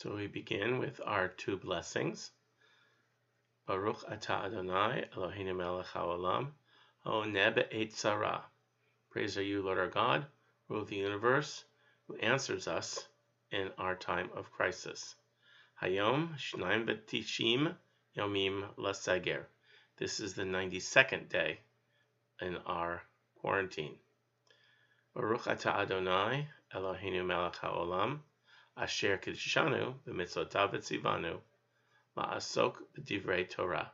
So we begin with our two blessings. Baruch atah Adonai Eloheinu melech haolam ha'oneh b'eit tzara. Praise are you, Lord our God, ruler of the universe, who answers us in our time of crisis. Hayom shnayim v'tishim yomim laseger. This is the 92nd day in our quarantine. Baruch atah Adonai Eloheinu melech haolam asher kiddushanu b'mitzvotav v'tzivanu la'asok b'divrei Torah.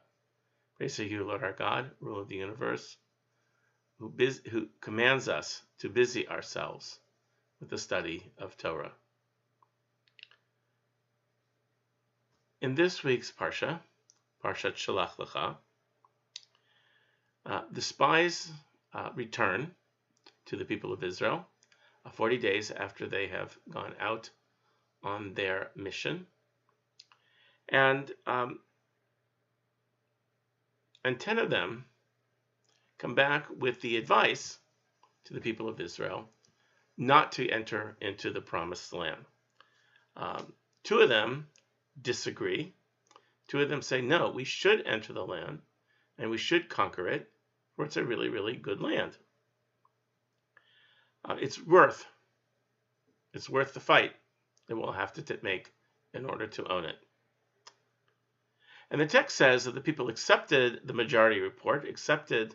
Praise to you, Lord our God, ruler of the universe, who commands us to busy ourselves with the study of Torah. In this week's Parsha, Parshat Shalach Lecha, the spies return to the people of Israel 40 days after they have gone out on their mission. And 10 of them come back with the advice to the people of Israel not to enter into the promised land. 2 of them disagree. 2 of them say, no, we should enter the land and we should conquer it, for it's a really, really good land. It's worth the fight that we'll have to make in order to own it. And the text says that the people accepted the majority report, accepted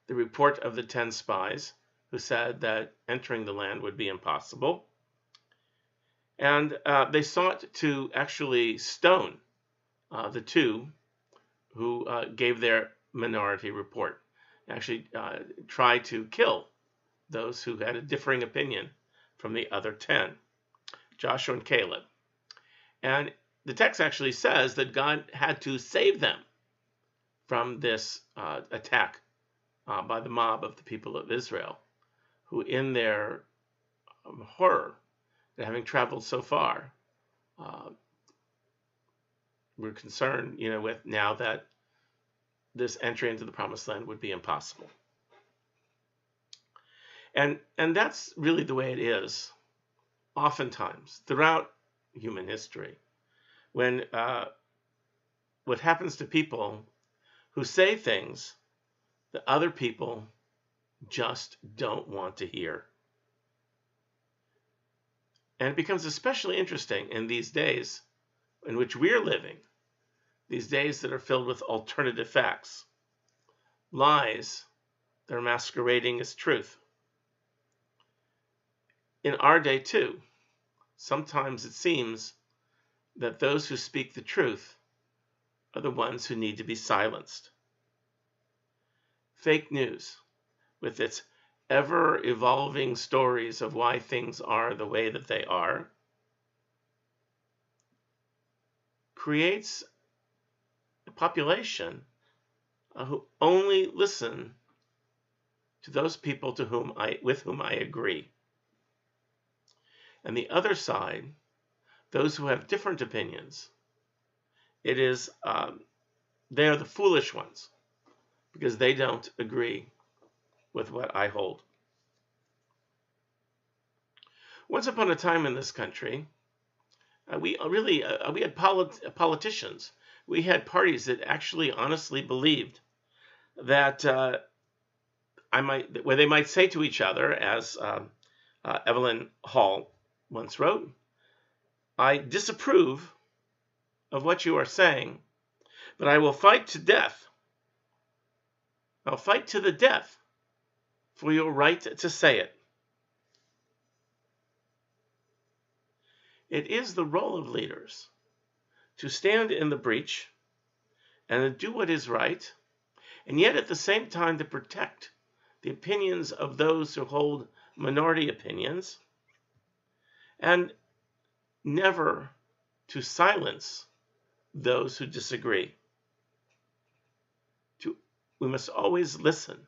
the report of the 10 spies who said that entering the land would be impossible. And they sought to actually stone the 2 who gave their minority report. Actually try to kill those who had a differing opinion from the other 10, Joshua and Caleb. And the text actually says that God had to save them from this attack by the mob of the people of Israel, who in their horror at having traveled so far were concerned, with now that this entry into the promised land would be impossible. And that's really the way it is oftentimes throughout human history, when what happens to people who say things that other people just don't want to hear. And it becomes especially interesting in these days in which we're living, these days that are filled with alternative facts, lies that are masquerading as truth. In our day, too, sometimes it seems that those who speak the truth are the ones who need to be silenced. Fake news, with its ever-evolving stories of why things are the way that they are, creates a population who only listen to those people with whom I agree. And the other side, those who have different opinions, it is they are the foolish ones because they don't agree with what I hold. Once upon a time in this country, we had politicians. We had parties that actually honestly believed that where they might say to each other, as Evelyn Hall once wrote, I disapprove of what you are saying, but I will fight to death. I'll fight to the death for your right to say it. It is the role of leaders to stand in the breach and to do what is right, and yet at the same time to protect the opinions of those who hold minority opinions, and never to silence those who disagree. We must always listen.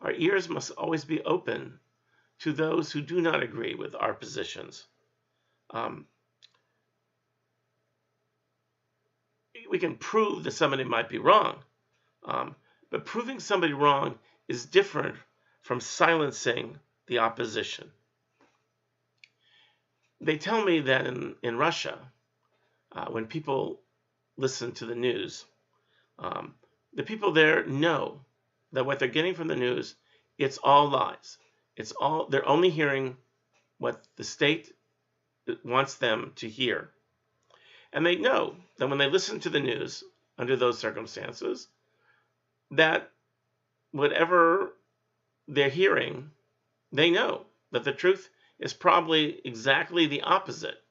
Our ears must always be open to those who do not agree with our positions. We can prove that somebody might be wrong, but proving somebody wrong is different from silencing the opposition. They tell me that in Russia, when people listen to the news, the people there know that what they're getting from the news, it's all lies. They're only hearing what the state wants them to hear. And they know that when they listen to the news under those circumstances, that whatever they're hearing, they know that the truth is probably exactly the opposite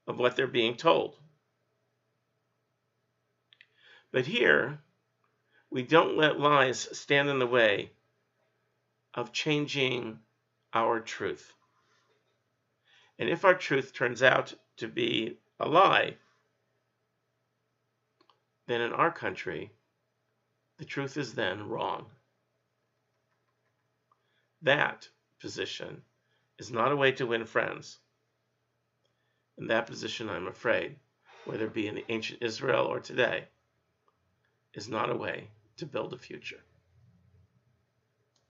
of what they're being told. But here, we don't let lies stand in the way of changing our truth. And if our truth turns out to be a lie, then in our country, the truth is then wrong. That position is not a way to win friends. And that position, I'm afraid, whether it be in the ancient Israel or today, is not a way to build a future.